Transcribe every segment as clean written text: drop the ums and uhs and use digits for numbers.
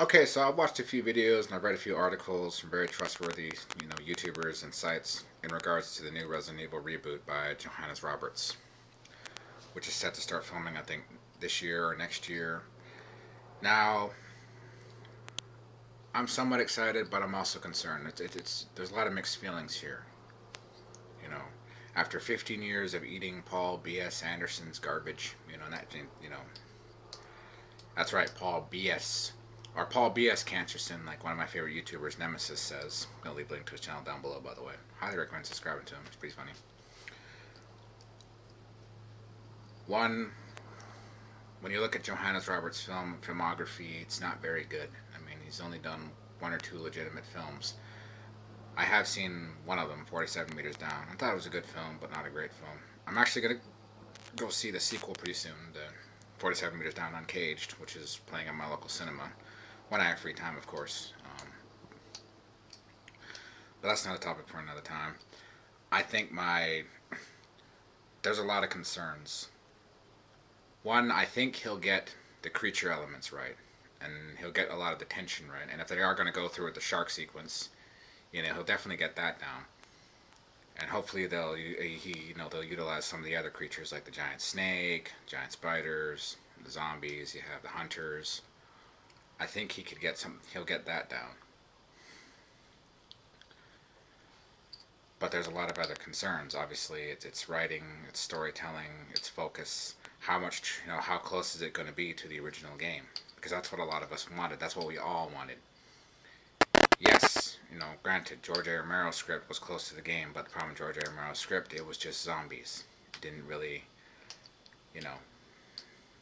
Okay, so I watched a few videos and I've read a few articles from very trustworthy, YouTubers and sites in regards to the new Resident Evil reboot by Johannes Roberts, which is set to start filming, I think, this year or next year. Now, I'm somewhat excited, but I'm also concerned. There's a lot of mixed feelings here. You know, after 15 years of eating Paul B.S. Anderson's garbage, that's right, Paul B.S. Or Paul B.S. Cancerson, like one of my favorite YouTubers, Nemesis, says. I'm going to leave a link to his channel down below, by the way. Highly recommend subscribing to him. It's pretty funny. One, when you look at Johannes Roberts' filmography, it's not very good. I mean, he's only done one or two legitimate films. I have seen one of them, 47 Meters Down. I thought it was a good film, but not a great film. I'm actually going to go see the sequel pretty soon, the 47 Meters Down Uncaged, which is playing at my local cinema. When I have free time, of course. But that's not a topic for another time. I think there's a lot of concerns. One, I think he'll get the creature elements right, and he'll get a lot of the tension right. And if they are going to go through with the shark sequence, he'll definitely get that down. And hopefully they'll utilize some of the other creatures like the giant snake, giant spiders, the zombies. You have the hunters. I think he'll get that down. But there's a lot of other concerns. Obviously, it's writing, it's storytelling, it's focus. How close is it going to be to the original game? Because that's what a lot of us wanted. That's what we all wanted. Yes, granted, George A. Romero's script was close to the game, but the problem with George A. Romero's script, it was just zombies. It didn't really,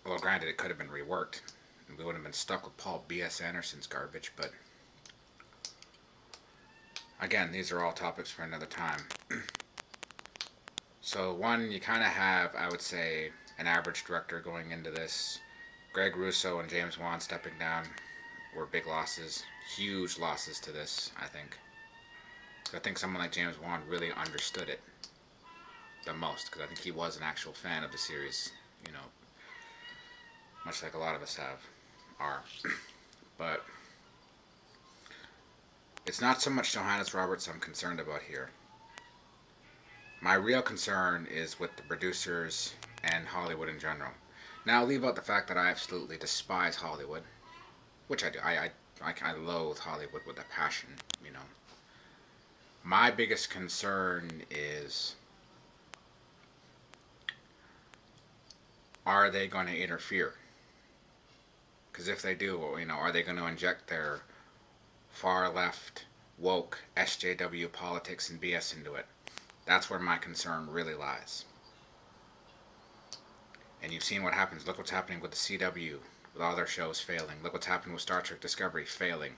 well, granted, it could have been reworked. We would have been stuck with Paul B.S. Anderson's garbage, but again, these are all topics for another time. So one, you kind of have, I would say, an average director going into this. Greg Russo and James Wan stepping down were big losses, huge losses to this, I think. I think someone like James Wan really understood it the most, because I think he was an actual fan of the series, much like a lot of us are. But it's not so much Johannes Roberts I'm concerned about here. My real concern is with the producers and Hollywood in general. Now, leave out the fact that I absolutely despise Hollywood, which I do. I loathe Hollywood with a passion, My biggest concern is, are they going to interfere? Because if they do, are they going to inject their far left, woke, SJW politics and BS into it? That's where my concern really lies. And you've seen what happens. Look what's happening with the CW, with all their shows failing. Look what's happening with Star Trek Discovery failing.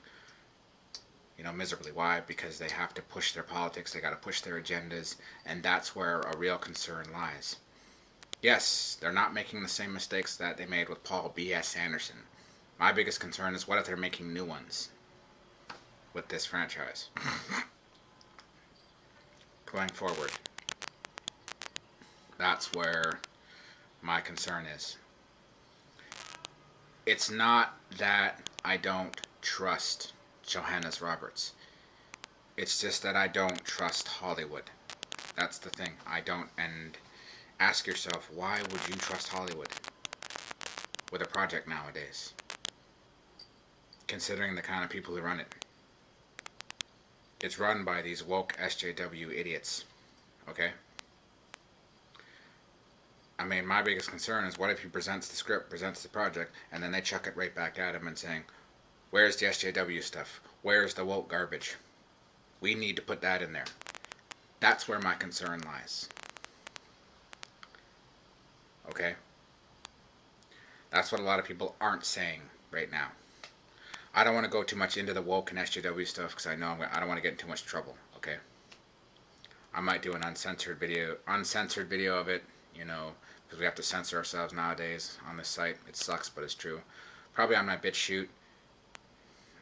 Miserably. Why? Because they have to push their politics, they got to push their agendas, and that's where a real concern lies. Yes, they're not making the same mistakes that they made with Paul B.S. Anderson. My biggest concern is, what if they're making new ones with this franchise? Going forward. That's where my concern is. It's not that I don't trust Johannes Roberts. It's just that I don't trust Hollywood. That's the thing. I don't. And ask yourself, why would you trust Hollywood with a project nowadays? Considering the kind of people who run it. It's run by these woke SJW idiots. Okay? I mean, my biggest concern is, what if he presents the script, presents the project, and then they chuck it right back at him and saying, where's the SJW stuff? Where's the woke garbage? We need to put that in there. That's where my concern lies. Okay? That's what a lot of people aren't saying right now. I don't want to go too much into the woke and SJW stuff, because I know I don't want to get in too much trouble. Okay? I might do an uncensored video of it, because we have to censor ourselves nowadays on this site. It sucks, but it's true. Probably on my BitChute.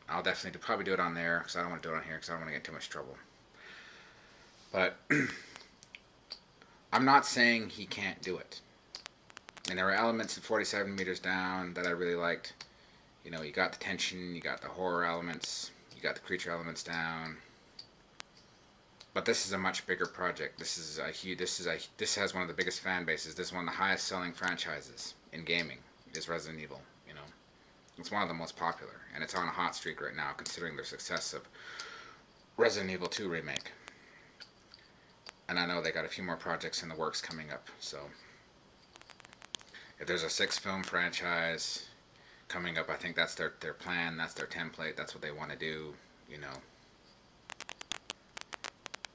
I'll definitely probably do it on there, because I don't want to do it on here, because I don't want to get too much trouble. But I'm not saying he can't do it. And there were elements in 47 Meters Down that I really liked. You know, you got the tension, you got the horror elements, you got the creature elements down. But this is a much bigger project. This has one of the biggest fan bases. This is one of the highest selling franchises in gaming. Is Resident Evil. You know, it's one of the most popular, and it's on a hot streak right now, considering their success of Resident Evil 2 remake. And I know they got a few more projects in the works coming up. So if there's a 6-film franchise coming up, I think that's their plan. That's their template. That's what they want to do. You know.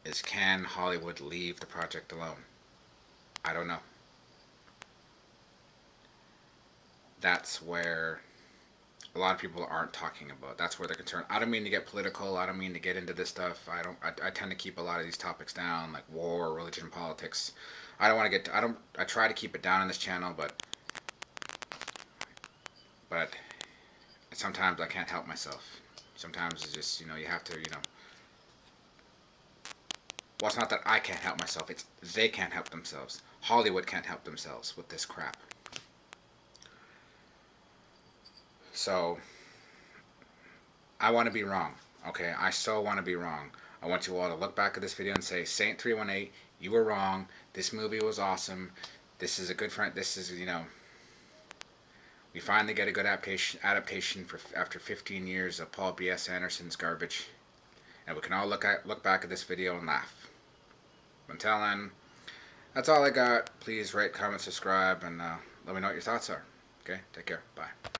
Is can Hollywood leave the project alone? I don't know. That's where a lot of people aren't talking about. That's where they're concerned. I don't mean to get political. I don't mean to get into this stuff. I tend to keep a lot of these topics down, like war, religion, politics. I don't want to get. I try to keep it down on this channel, but sometimes I can't help myself. Sometimes it's just, you know, you have to, you know. Well, it's not that I can't help myself, it's they can't help themselves. Hollywood can't help themselves with this crap. So, I want to be wrong, okay? I so want to be wrong. I want you all to look back at this video and say, Saint318, you were wrong. This movie was awesome. This is a good friend. This is, you know, we finally get a good adaptation after 15 years of Paul B.S. Anderson's garbage. And we can all look back at this video and laugh. Until then, that's all I got. Please rate, comment, subscribe, and let me know what your thoughts are. Okay? Take care. Bye.